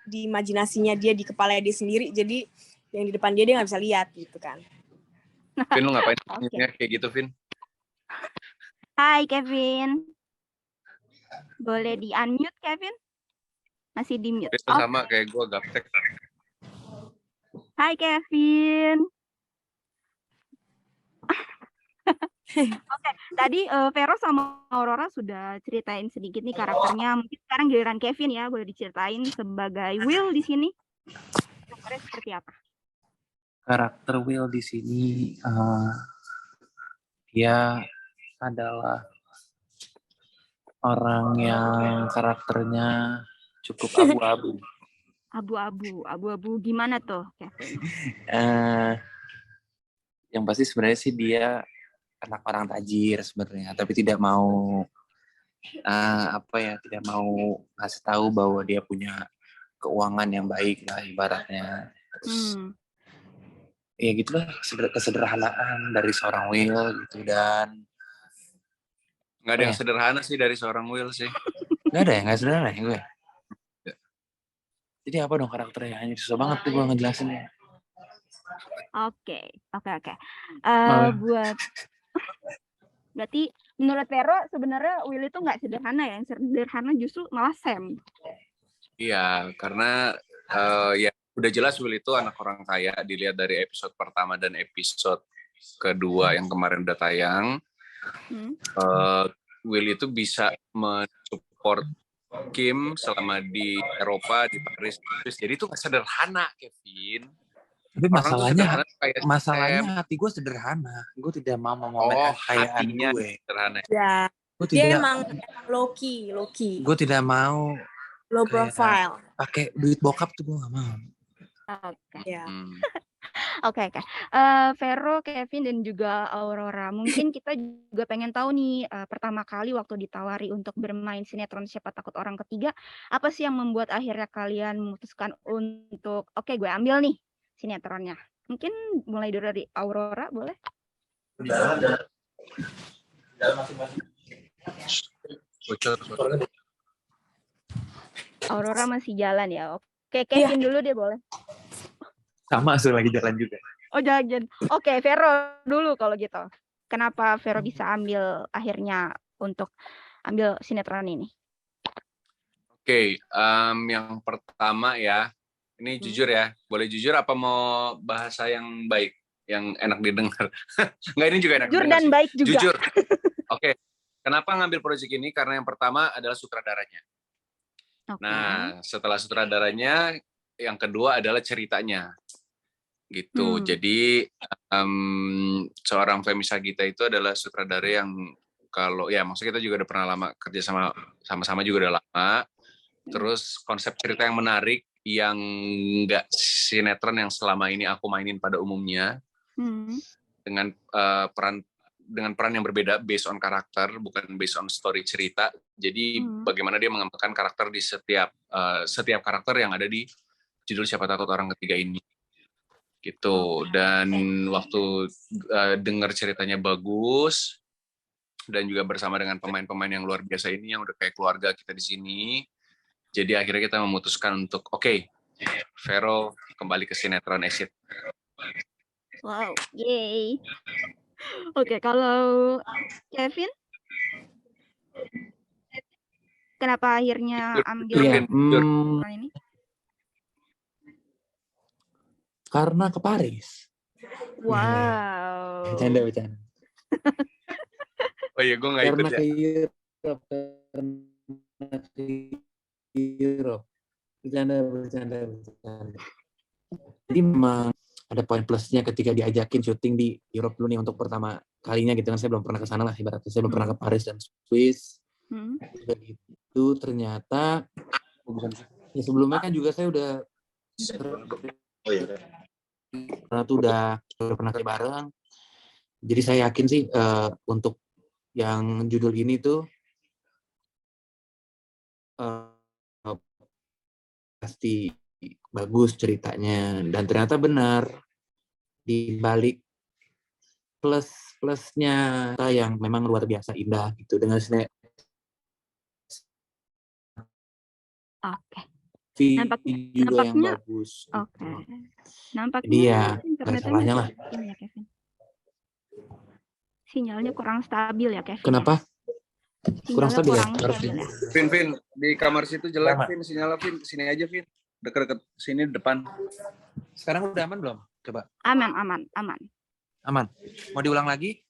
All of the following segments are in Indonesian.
di imajinasinya dia, di kepala dia sendiri, jadi yang di depan dia nggak bisa lihat gitu kan. Vin, lu ngapain kayak gitu, Vin? Hai Kevin, boleh di unmute Kevin? Masih di mute. Itu sama kayak gue gaptek. Hai Kevin. Oke, tadi Vero sama Aurora sudah ceritain sedikit nih karakternya. Mungkin sekarang giliran Kevin ya, boleh diceritain sebagai Will di sini. Karakternya seperti apa? Karakter Will di sini dia adalah orang yang karakternya cukup abu-abu. Abu-abu gimana tuh, Kevin? Yang pasti sebenarnya sih dia anak orang tajir sebenarnya, tapi tidak mau tidak mau ngasih tahu bahwa dia punya keuangan yang baik lah ibaratnya. Ya gitulah kesederhanaan dari seorang Will gitu. Dan nggak ada yang sederhana sih dari seorang Will sih. Nggak sederhana ya gue. Jadi apa dong karakternya? Hanya susah banget tuh gue ngejelasinnya. Oke. Buat berarti menurut Vero sebenarnya Will itu nggak sederhana ya, yang sederhana justru malah Sam. Iya, karena ya udah jelas Will itu anak orang kaya, dilihat dari episode pertama dan episode kedua yang kemarin udah tayang. Will itu bisa mensupport Kim selama di Eropa, di Paris. Jadi itu nggak sederhana, Kevin. Tapi masalahnya hati gue sederhana. Gue tidak mau memamerkan kekayaan gue. Sederhana. Ya. Dia emang low key. Gue tidak mau low profile. Pakai duit bokap tuh gue nggak mau. Oke. Ya. Oke. Vero, Kevin dan juga Aurora. Mungkin kita juga pengen tahu nih, pertama kali waktu ditawari untuk bermain sinetron Siapa Takut Orang Ketiga, apa sih yang membuat akhirnya kalian memutuskan untuk gue ambil nih sinetronnya? Mungkin mulai dari Aurora, boleh? Aurora masih jalan ya. Oke, Kevin dulu deh boleh. Sama lagi jalan juga. Oh jalan. Oke, Vero dulu kalau gitu. Kenapa Vero bisa ambil akhirnya untuk ambil sinetron ini? Oke, yang pertama ya, ini jujur ya, boleh jujur apa mau bahasa yang baik, yang enak didengar? Enggak, ini juga enak jujur didengar dan sih. Baik juga. Jujur. Oke, kenapa ngambil proyek ini? Karena yang pertama adalah sutradaranya. Nah, setelah sutradaranya, yang kedua adalah ceritanya. Gitu. Jadi seorang Femi Sagita itu adalah sutradara yang maksudnya kita juga udah pernah lama kerja sama-sama juga udah lama. Terus konsep cerita yang menarik yang nggak sinetron yang selama ini aku mainin pada umumnya, dengan peran yang berbeda based on karakter, bukan based on story cerita. Jadi bagaimana dia mengembangkan karakter di setiap karakter yang ada di judul Siapa Takut Orang Ketiga ini. Gitu. Dan waktu dengar ceritanya bagus dan juga bersama dengan pemain-pemain yang luar biasa ini yang udah kayak keluarga kita di sini, jadi akhirnya kita memutuskan untuk Vero kembali ke sinetron Exit. Wow, yay. Oke, kalau Kevin kenapa akhirnya ambil ini? Karena ke Paris. Wow. Bercanda. Oh iya, gue nggak ikut ya. Karena ke Europe. Bercanda. Jadi memang ada poin plusnya ketika diajakin syuting di Europe dulu nih untuk pertama kalinya gitu kan. Saya belum pernah ke sana lah ibaratnya. Saya belum pernah ke Paris dan Swiss. Dan itu ternyata ya sebelumnya kan juga saya udah pernah kerja bareng. Jadi saya yakin sih untuk yang judul ini tuh pasti bagus ceritanya, dan ternyata benar di balik plusnya yang memang luar biasa indah gitu dengan juga yang nampaknya bagus. oke. Gitu. Jadi Nampaknya ya nggak internetnya salahnya lah. masih ini ya, Kevin. Sinyalnya kurang stabil ya, Kevin ya. Kenapa? Kurang Sinyalnya stabil ya? kurang Harus stabil ya. Vin, di kamar situ jelek, Aman. Vin, sinyalnya, Vin. Sini aja, Vin. Deket-deket sini depan. Sekarang udah aman belum? Coba. Aman. Aman. Mau diulang lagi?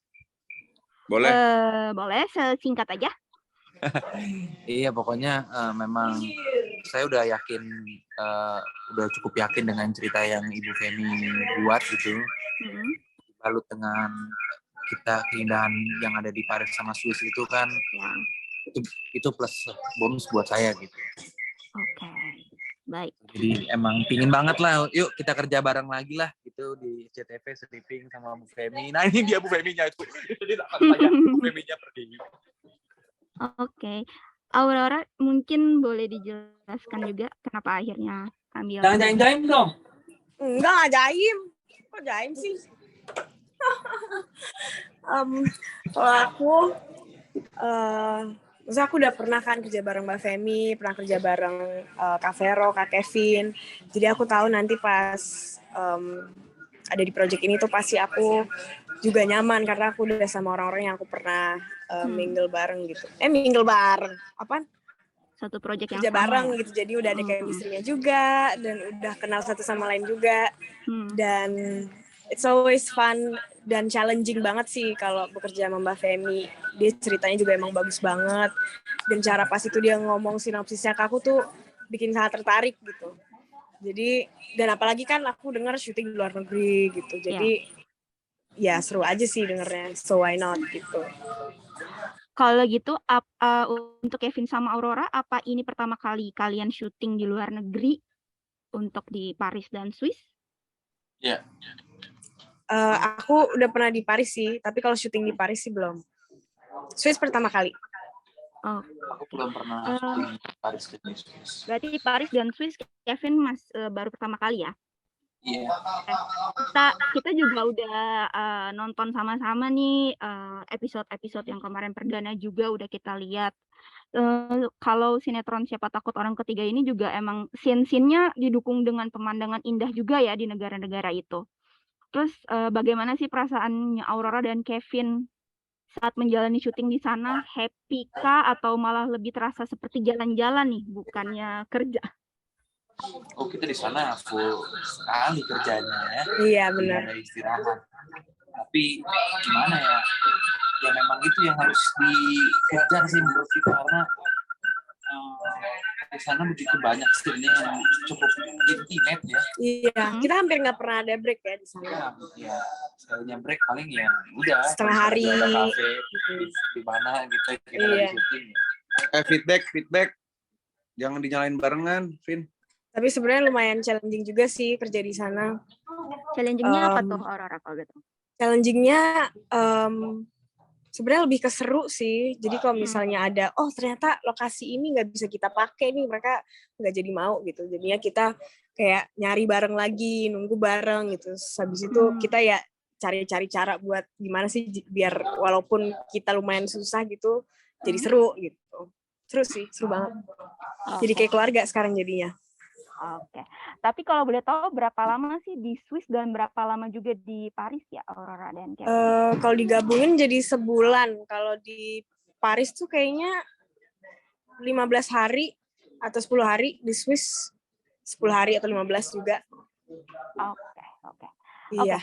Boleh. Boleh sesingkat aja. Iya, pokoknya memang saya udah yakin, udah cukup yakin dengan cerita yang Ibu Femi buat gitu. Mm-mm. Lalu dengan keindahan yang ada di Paris sama Swiss itu kan, Ya. itu plus bonus buat saya gitu. Oke. Baik. Jadi emang pingin banget lah, yuk kita kerja bareng lagi lah gitu di CTV Sleeping sama Bu Femi. Nah ini dia Bu Feminya itu. Jadi akan saya Bu Feminya pergi. Oke. Aurora mungkin boleh dijelaskan juga kenapa akhirnya ambil. Jangan jaim dong. Enggak jaim. Kok jaim sih? Kalau aku, maksudnya aku udah pernah kan kerja bareng Mbak Femi, pernah kerja bareng Kak Vero, Kak Kevin. Jadi aku tahu nanti pas ada di project ini tuh pasti aku juga nyaman karena aku udah sama orang-orang yang aku pernah mingle bareng gitu. Mingle bareng, apaan? Satu project yang Kerja sama bareng ya? gitu. Jadi udah ada chemistry-nya juga dan udah kenal satu sama lain juga. Dan it's always fun dan challenging banget sih kalau bekerja sama Mbak Femi. Dia ceritanya juga emang bagus banget. Dan cara pas itu dia ngomong sinopsisnya ke aku tuh bikin sangat tertarik gitu. Jadi, dan apalagi kan aku dengar syuting di luar negeri gitu. Jadi, ya seru aja sih dengernya. So why not gitu. Kalau gitu, untuk Kevin sama Aurora, apa ini pertama kali kalian syuting di luar negeri untuk di Paris dan Swiss? Iya. Aku udah pernah di Paris sih, tapi kalau syuting di Paris sih belum. Swiss pertama kali. Oh, Aku belum pernah syuting di Paris ke Swiss. berarti di Paris dan Swiss Kevin baru pertama kali ya? Iya. Kita juga udah nonton sama-sama nih episode-episode yang kemarin perdana juga udah kita lihat. Kalau sinetron Siapa Takut Orang Ketiga ini juga emang scene-scene-nya didukung dengan pemandangan indah juga ya di negara-negara itu. Terus bagaimana sih perasaannya Aurora dan Kevin saat menjalani syuting di sana? Happy kah atau malah lebih terasa seperti jalan-jalan nih, bukannya kerja? Oh, kita di sana full sekali kerjanya ya. Iya, benar. Tidak ada istirahat. Tapi gimana ya? Ya memang itu yang harus dikejar sih menurut kita karena di sana begitu banyak scene-nya yang cukup intimate ya. Iya, kita hampir nggak pernah ada break ya di sana. Ya, sekalinya break paling ya udah. Setengah hari. Ada kafe di mana gitu kita lagi syuting. Feedback. Jangan dinyalain barengan, Vin. Tapi sebenarnya lumayan challenging juga sih kerja di sana. Challenging-nya apa tuh Aurora kalau gitu? Challenging-nya sebenarnya lebih keseru sih. Jadi kalau misalnya ada, ternyata lokasi ini nggak bisa kita pakai nih, mereka nggak jadi mau gitu. Jadinya kita kayak nyari bareng lagi, nunggu bareng gitu. Habis itu kita ya cari-cari cara buat gimana sih biar walaupun kita lumayan susah gitu, jadi seru gitu. Seru sih, seru banget. Jadi kayak keluarga sekarang jadinya. Oke. Tapi kalau boleh tahu berapa lama sih di Swiss dan berapa lama juga di Paris ya Aurora dan Kevin? Kalau digabungin jadi sebulan. Kalau di Paris tuh kayaknya 15 hari atau 10 hari. Di Swiss 10 hari atau 15 juga. Oke. Iya.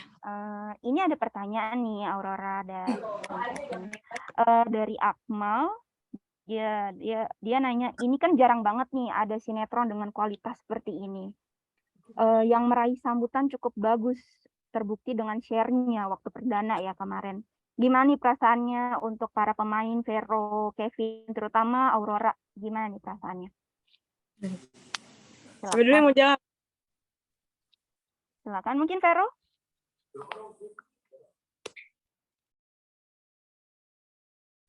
Ini ada pertanyaan nih Aurora dan Kevin. Dari Akmal. Dia nanya, ini kan jarang banget nih ada sinetron dengan kualitas seperti ini. Yang meraih sambutan cukup bagus, terbukti dengan share-nya waktu perdana ya kemarin. Gimana nih perasaannya untuk para pemain Vero, Kevin, terutama Aurora? Gimana nih perasaannya? Sebenarnya mau jawab. Silakan mungkin Vero.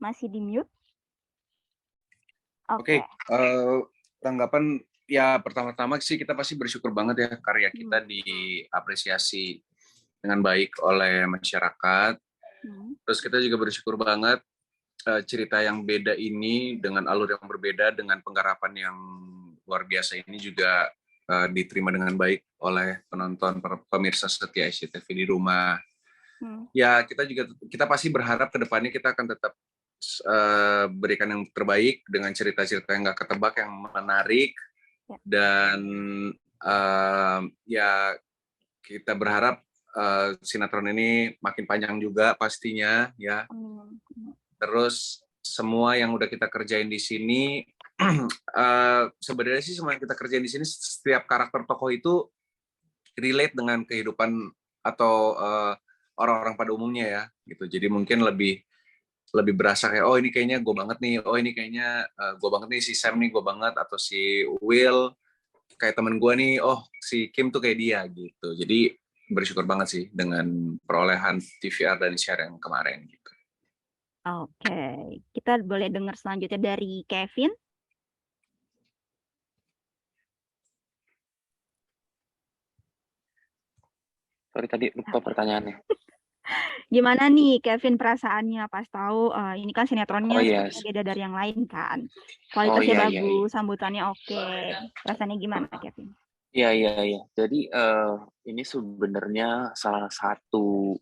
Masih di mute? Oke. Tanggapan ya pertama-tama sih kita pasti bersyukur banget ya karya kita diapresiasi dengan baik oleh masyarakat. Terus kita juga bersyukur banget cerita yang beda ini dengan alur yang berbeda dengan penggarapan yang luar biasa ini juga diterima dengan baik oleh penonton, pemirsa setia SCTV di rumah. Ya kita pasti berharap ke depannya kita akan tetap berikan yang terbaik dengan cerita-cerita yang nggak ketebak, yang menarik, dan ya kita berharap sinetron ini makin panjang juga pastinya ya. Terus semua yang udah kita kerjain di sini sebenarnya sih semua yang kita kerjain di sini, setiap karakter tokoh itu relate dengan kehidupan atau orang-orang pada umumnya ya gitu. Jadi mungkin lebih berasa kayak, oh ini kayaknya gue banget nih, oh ini kayaknya gue banget nih, si Sam nih gue banget, atau si Will kayak temen gue nih, oh si Kim tuh kayak dia gitu. Jadi bersyukur banget sih dengan perolehan TVR dan share yang kemarin gitu. Oke, kita boleh dengar selanjutnya dari Kevin. Sorry tadi lupa pertanyaannya. Gimana nih Kevin perasaannya pas tahu ini kan sinetronnya beda dari yang lain kan? Kualitasnya bagus, sambutannya oke. Perasaannya gimana Kevin? Iya. Jadi ini sebenarnya salah satu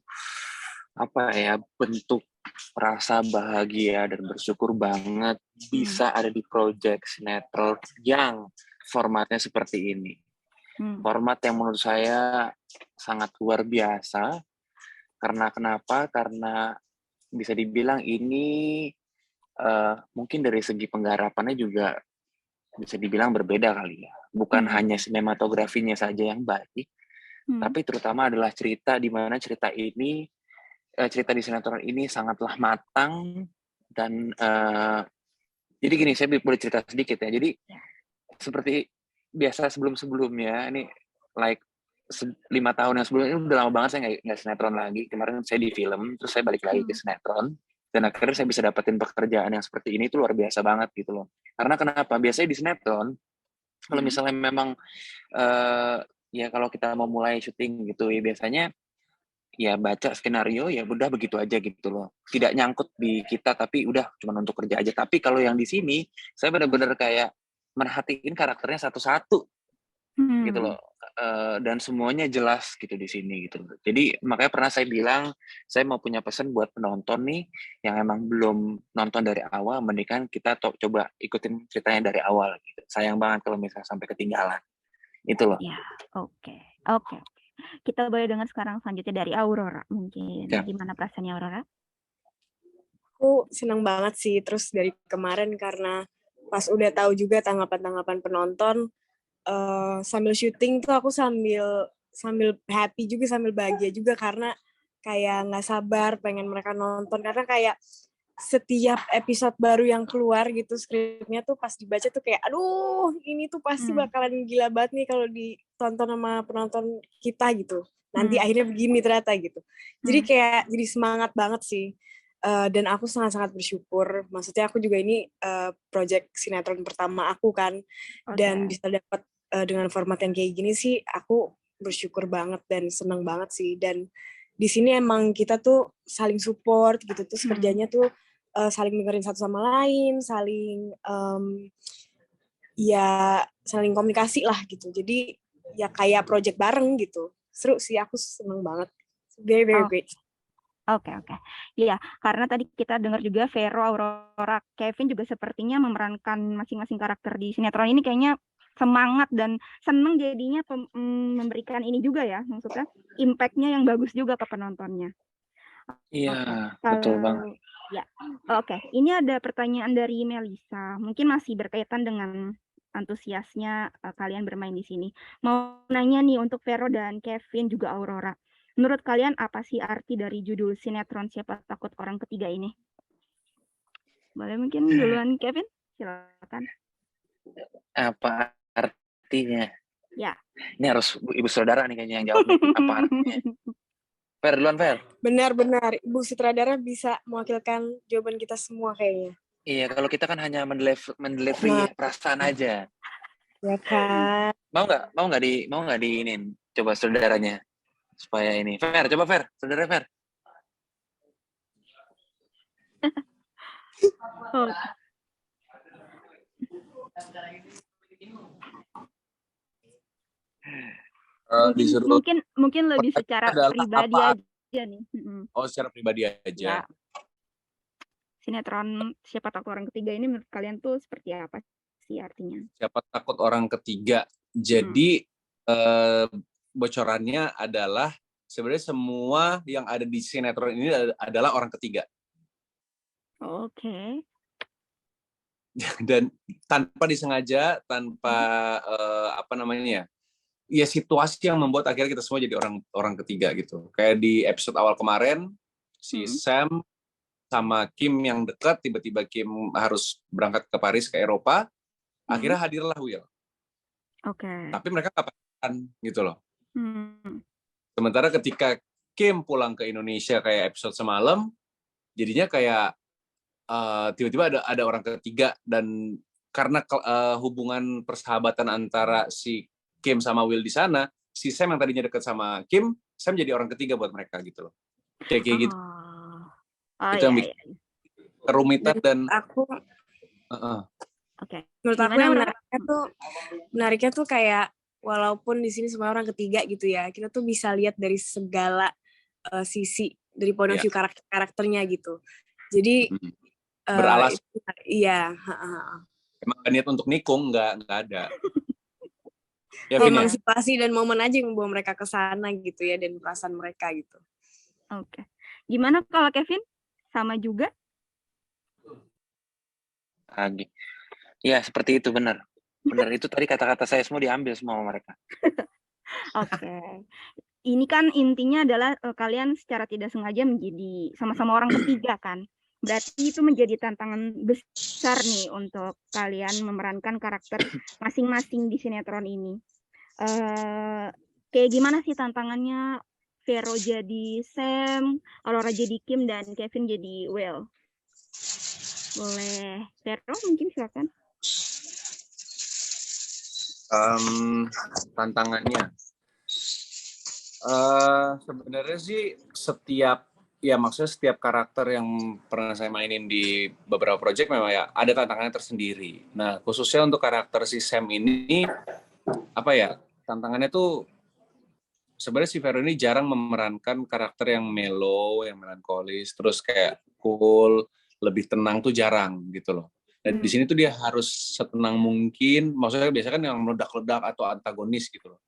bentuk rasa bahagia dan bersyukur banget bisa ada di project sinetron yang formatnya seperti ini. Format yang menurut saya sangat luar biasa. Karena kenapa? Karena bisa dibilang ini mungkin dari segi penggarapannya juga bisa dibilang berbeda kali ya. Bukan hanya sinematografinya saja yang baik, tapi terutama adalah cerita di mana cerita di sinetron ini sangatlah matang dan jadi gini, saya boleh cerita sedikit ya. Jadi seperti biasa sebelum-sebelumnya, ini 5 tahun yang sebelumnya, ini udah lama banget saya nggak sinetron lagi. Kemarin saya di film, terus saya balik lagi ke sinetron, dan akhirnya saya bisa dapetin pekerjaan yang seperti ini, itu luar biasa banget gitu loh. Karena kenapa? Biasanya di sinetron, kalau misalnya memang ya kalau kita mau mulai syuting gitu ya, biasanya ya baca skenario ya udah begitu aja gitu loh, tidak nyangkut di kita, tapi udah cuma untuk kerja aja. Tapi kalau yang di sini saya benar-benar kayak merhatiin karakternya satu-satu gitu loh, dan semuanya jelas gitu di sini gitu. Jadi makanya pernah saya bilang saya mau punya pesan buat penonton nih yang emang belum nonton dari awal, mendingan kita coba ikutin ceritanya dari awal gitu. Sayang banget kalau misalnya sampai ketinggalan itu loh. Ya, oke. Kita boleh dengar sekarang selanjutnya dari Aurora mungkin. Gimana perasaannya Aurora? Aku senang banget sih, terus dari kemarin karena pas udah tahu juga tanggapan penonton, sambil syuting tuh aku sambil happy juga, sambil bahagia juga, karena kayak nggak sabar pengen mereka nonton, karena kayak setiap episode baru yang keluar gitu skripnya tuh pas dibaca tuh kayak aduh ini tuh pasti bakalan gila banget nih kalau ditonton sama penonton kita gitu, nanti akhirnya begini ternyata gitu. Jadi kayak jadi semangat banget sih. Dan aku sangat-sangat bersyukur, maksudnya aku juga ini project sinetron pertama aku kan, dan bisa dapat dengan format yang kayak gini sih aku bersyukur banget dan seneng banget sih. Dan di sini emang kita tuh saling support gitu, terus kerjanya tuh saling dengerin satu sama lain, saling saling komunikasi lah gitu. Jadi ya kayak project bareng gitu. Seru sih, aku seneng banget. Very great. Oke. Iya, karena tadi kita dengar juga Vero, Aurora, Kevin juga sepertinya memerankan masing-masing karakter di sinetron ini, kayaknya semangat dan seneng jadinya memberikan ini juga ya, maksudnya impact-nya yang bagus juga ke penontonnya. Iya, betul banget. Ya, oke. Ini ada pertanyaan dari Melisa. Mungkin masih berkaitan dengan antusiasnya kalian bermain di sini. Mau nanya nih untuk Vero dan Kevin juga Aurora. Menurut kalian apa sih arti dari judul sinetron Siapa Takut Orang Ketiga ini? Boleh mungkin duluan Kevin? Silakan. Apa artinya? Ya. Ini harus ibu saudara nih kayaknya yang jawab nih. Apa artinya? Fer, duluan Fer. Benar, Ibu sutradara bisa mewakilkan jawaban kita semua kayaknya. Iya, kalau kita kan hanya mendelivery perasaan aja. Ya kan. Mau nggak diinin? Coba saudaranya supaya ini. Fer, coba Fer, saudara Fer. Disuruh mungkin lebih secara adalah pribadi apa? aja nih. Oh, secara pribadi Ya, aja. sinetron Siapa Takut Orang Ketiga ini menurut kalian tuh seperti apa sih artinya? Siapa takut orang ketiga. Jadi bocorannya adalah sebenarnya semua yang ada di sinetron ini adalah orang ketiga. Oke. Dan tanpa disengaja, tanpa apa namanya ya situasi yang membuat akhirnya kita semua jadi orang ketiga gitu. Kayak di episode awal kemarin si Sam sama Kim yang dekat, tiba-tiba Kim harus berangkat ke Paris, ke Eropa, akhirnya hadirlah Will. Oke. Tapi mereka nggak pacaran gitu loh. Sementara ketika Kim pulang ke Indonesia kayak episode semalam, jadinya kayak tiba-tiba ada orang ketiga, dan karena hubungan persahabatan antara si Kim sama Will di sana, si Sam yang tadinya dekat sama Kim, Sam jadi orang ketiga buat mereka gitu loh. Kayak gitu. Itu yang bikin kerumitan dan aku Oke. Menurut aku yang menariknya tuh kayak walaupun di sini semua orang ketiga gitu ya, kita tuh bisa lihat dari segala sisi dari point of view karakternya gitu. Jadi beralas. Iya. Emang gak niat untuk nikung, nggak ada. Ya, emang situasi dan momen aja yang membawa mereka ke sana gitu ya, dan perasaan mereka gitu. Oke. Gimana kalau Kevin? Sama juga? Lagi. Ya, seperti itu, benar. Benar, itu tadi kata-kata saya semua diambil semua sama mereka. Oke. Ini kan intinya adalah kalian secara tidak sengaja menjadi sama-sama orang ketiga kan? Berarti itu menjadi tantangan besar nih untuk kalian memerankan karakter masing-masing di sinetron ini. Kayak gimana sih tantangannya? Vero jadi Sam, Aurora jadi Kim, dan Kevin jadi Will. Boleh Vero mungkin silakan. Tantangannya sebenarnya sih maksudnya setiap karakter yang pernah saya mainin di beberapa project memang ya ada tantangannya tersendiri. Nah, khususnya untuk karakter si Sam ini tantangannya tuh sebenarnya si Vero ini jarang memerankan karakter yang mellow, yang melankolis, terus kayak cool, lebih tenang tuh jarang gitu loh. Dan di sini tuh dia harus setenang mungkin, maksudnya biasanya kan yang meledak-ledak atau antagonis gitu loh.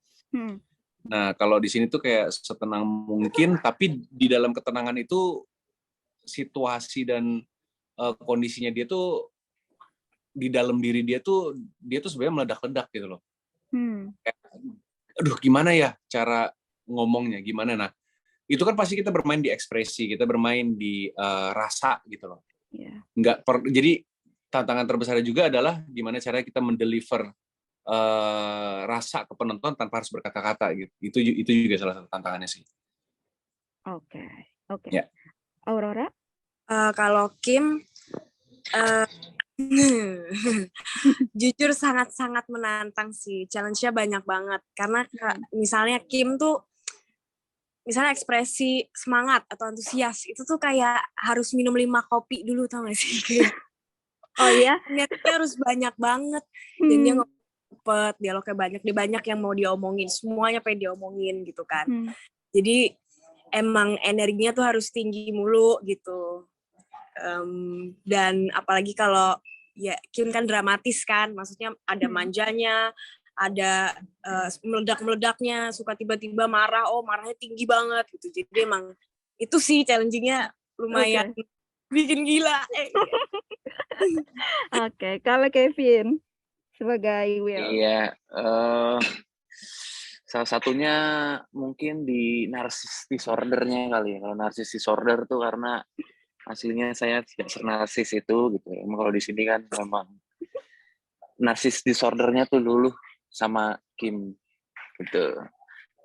Nah, kalau di sini tuh kayak setenang mungkin, tapi di dalam ketenangan itu situasi dan kondisinya dia tuh di dalam diri dia tuh sebenarnya meledak-ledak gitu loh. Kayak, aduh gimana ya cara ngomongnya, gimana? Nah, itu kan pasti kita bermain di ekspresi, kita bermain di rasa gitu loh. Jadi tantangan terbesar juga adalah gimana caranya kita mendeliver rasa ke penonton tanpa harus berkata-kata gitu. Itu juga salah satu tantangannya sih. Oke. Ya. Aurora? Kalau Kim jujur sangat-sangat menantang sih. Challenge-nya banyak banget. Karena misalnya Kim tuh misalnya ekspresi semangat atau antusias itu tuh kayak harus minum 5 kopi dulu, tau gak sih? Oh iya? Niatnya harus banyak banget. Dan dia cepet, dialognya banyak. Dia banyak yang mau diomongin. Semuanya pengen diomongin gitu kan. Jadi emang energinya tuh harus tinggi mulu gitu. Dan apalagi kalau ya Kim kan dramatis kan. Maksudnya ada manjanya, ada meledak-meledaknya, suka tiba-tiba marah, marahnya tinggi banget gitu. Jadi emang itu sih challenging-nya lumayan bikin gila. Oke, kalau Kevin sebagai Will. Iya, salah satunya mungkin di narcissist disorder-nya kali ya. Kalau narcissist disorder tuh karena aslinya saya tidak senarsis itu gitu. Emang kalau di sini kan memang narcissist disorder-nya tuh dulu sama Kim gitu.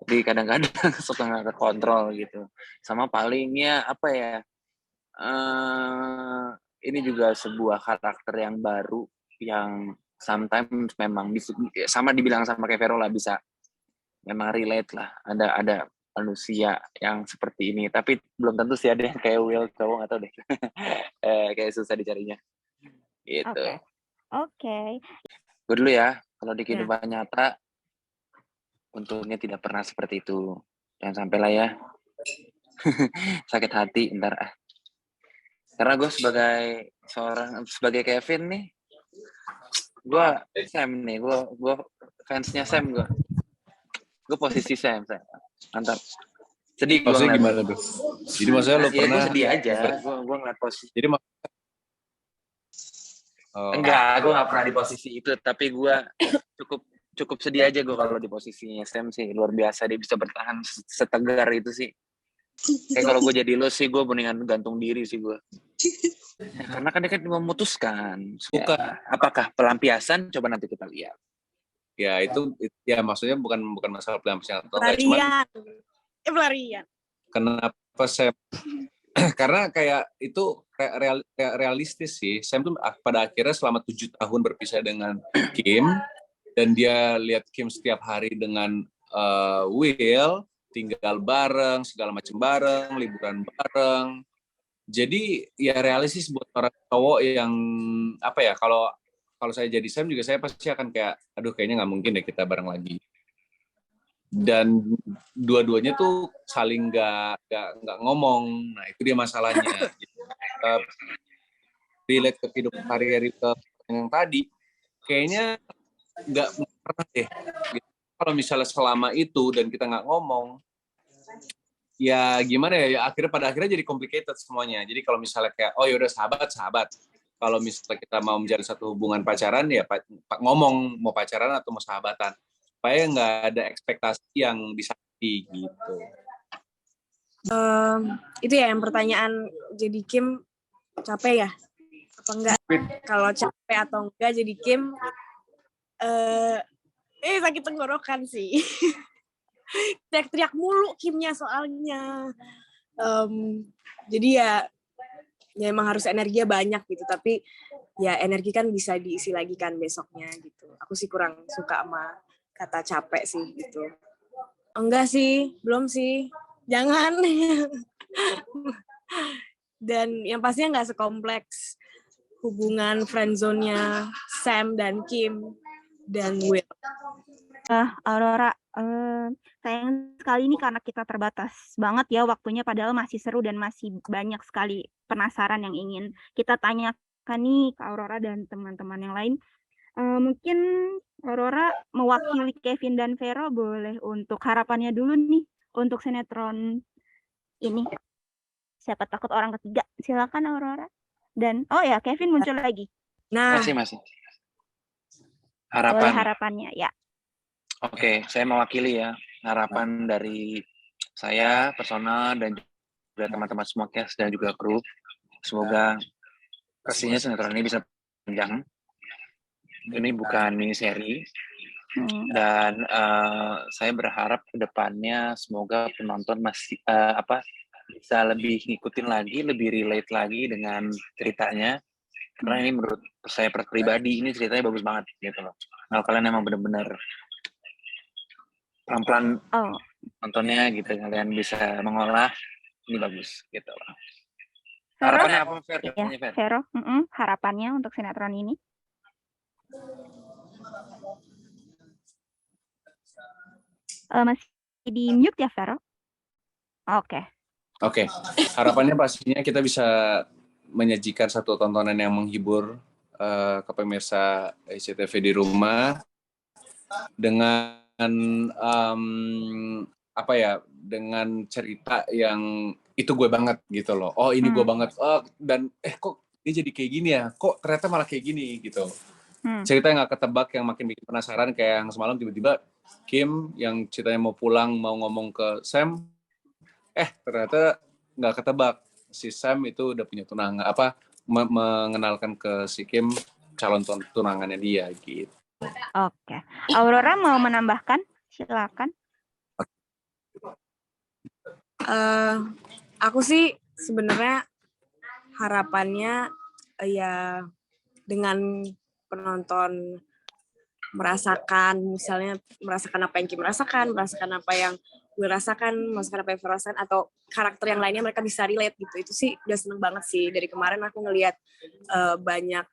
Jadi kadang-kadang suka nggak kekontrol gitu. Sama palingnya ini juga sebuah karakter yang baru yang sometimes memang sama dibilang sama kayak Vero lah, bisa memang relate lah. Ada manusia yang seperti ini, tapi belum tentu sih ada yang kayak Will, cowok nggak tahu deh. Kayak susah dicarinya gitu. Oke. Gue dulu ya, kalau di kehidupan nyata untungnya tidak pernah seperti itu. Jangan sampailah ya. Sakit hati ntar. Karena gue sebagai Kevin nih, gue Sam nih, gue fansnya Sam gue posisi Sam. Mantap. Sedih gue. Maksudnya gimana tuh? Jadi maksudnya lo pernah? Gue sedih aja. Gue ngeliat posisi. Jadi enggak, gue nggak pernah di posisi itu. Tapi gue cukup sedih aja gue kalau di posisinya Sam sih. Luar biasa dia bisa bertahan setegar itu sih. Kayak kalau gue jadi lo sih, gue mendingan gantung diri sih gue. Karena kan dia kan memutuskan. Ya, apakah pelampiasan? Coba nanti kita lihat. Ya itu ya maksudnya bukan masalah pelampiasan atau enggak, Pelarian. Pelarian. Kenapa Sam? Karena kayak itu realistis sih. Sam tuh pada akhirnya selama 7 tahun berpisah dengan Kim, dan dia lihat Kim setiap hari dengan Will, tinggal bareng, segala macam bareng, liburan bareng. Jadi ya realistis buat orang cowok yang apa ya, kalau saya jadi Sam juga saya pasti akan kayak, aduh kayaknya nggak mungkin deh kita bareng lagi. Dan dua-duanya tuh saling nggak ngomong. Nah itu dia masalahnya. Relate ke kehidupan hari-hari yang tadi, kayaknya nggak pernah deh. Kalau misalnya selama itu dan kita nggak ngomong, ya gimana ya, pada akhirnya jadi complicated semuanya. Jadi kalau misalnya kayak, oh yaudah sahabat. Kalau misalnya kita mau menjalin satu hubungan pacaran, ya ngomong mau pacaran atau mau sahabatan. Supaya nggak ada ekspektasi yang disakiti gitu. Itu ya yang pertanyaan, jadi Kim capek ya? Apa enggak? Kalau capek atau enggak jadi Kim, sakit tenggorokan sih. Teriak-teriak mulu Kimnya soalnya. Jadi ya emang harus energinya banyak gitu, tapi ya energi kan bisa diisi lagi kan besoknya gitu. Aku sih kurang suka sama kata capek sih gitu. Enggak sih, belum sih. Jangan. Dan yang pastinya nggak sekompleks hubungan friendzone-nya Sam dan Kim dan Will. Aurora, sayang sekali nih karena kita terbatas banget ya waktunya, padahal masih seru dan masih banyak sekali penasaran yang ingin kita tanyakan nih ke Aurora dan teman-teman yang lain. Mungkin Aurora mewakili Kevin dan Vero, boleh untuk harapannya dulu nih untuk sinetron ini. Siapa takut orang ketiga? Silakan Aurora. Dan Kevin muncul lagi. Nah, masih. Harapannya ya. Oke, saya mewakili ya harapan dari saya personal dan juga teman-teman semua cast dan juga kru. Semoga pastinya sinetron ini bisa panjang. Ini bukan mini seri. Dan saya berharap ke depannya semoga penonton masih bisa lebih ngikutin lagi, lebih relate lagi dengan ceritanya. Karena ini menurut saya pribadi ini ceritanya bagus banget gitu loh. Kalau kalian emang benar-benar pelan-pelan nontonnya gitu, kalian bisa mengolah, ini bagus gitu loh. Harapannya apa, Fer? Ya, Vero, harapannya untuk sinetron ini? Masih di mute ya, Vero? Oke, harapannya pastinya kita bisa menyajikan satu tontonan yang menghibur ke pemirsa SCTV di rumah dengan dengan cerita yang itu gue banget gitu loh. Oh ini gue banget. Dan kok dia jadi kayak gini ya? Kok ternyata malah kayak gini gitu. Cerita yang gak ketebak, yang makin bikin penasaran, kayak yang semalam tiba-tiba Kim yang ceritanya mau pulang, mau ngomong ke Sam, ternyata gak ketebak. Si Sam itu udah punya tunangan, mengenalkan ke si Kim calon tunangannya dia gitu. Oke. Aurora mau menambahkan? Silakan. Aku sih sebenarnya harapannya ya dengan penonton merasakan apa yang Kim merasakan apa yang gue rasakan, merasakan apa yang Vero rasakan, atau karakter yang lainnya mereka bisa relate gitu. Itu sih udah seneng banget sih. Dari kemarin aku ngelihat banyak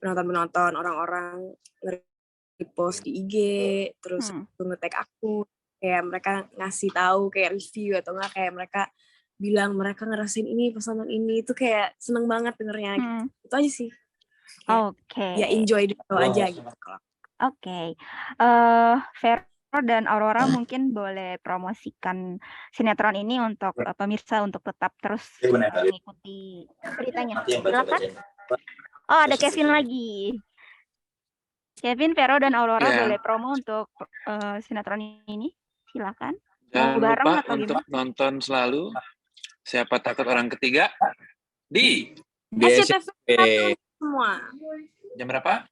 penonton orang-orang post di IG, terus nge-tag aku, kayak mereka ngasih tahu kayak review atau enggak kayak mereka bilang mereka ngerasain ini pas nonton ini, itu kayak seneng banget dengernya gitu. Itu aja sih. Oke. Ya enjoy dulu aja gitu. Oke. Vero dan Aurora mungkin boleh promosikan sinetron ini untuk pemirsa untuk tetap terus mengikuti ceritanya. Silakan. Oh, ada Kevin lagi. Kevin, Vero, dan Aurora boleh promo untuk sinetron ini. Silakan. Jangan lupa untuk nonton selalu Siapa Takut Orang Ketiga di SCTV semua. Jam berapa?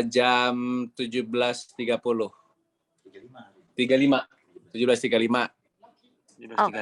Jam 17.35. 17.35. Oke.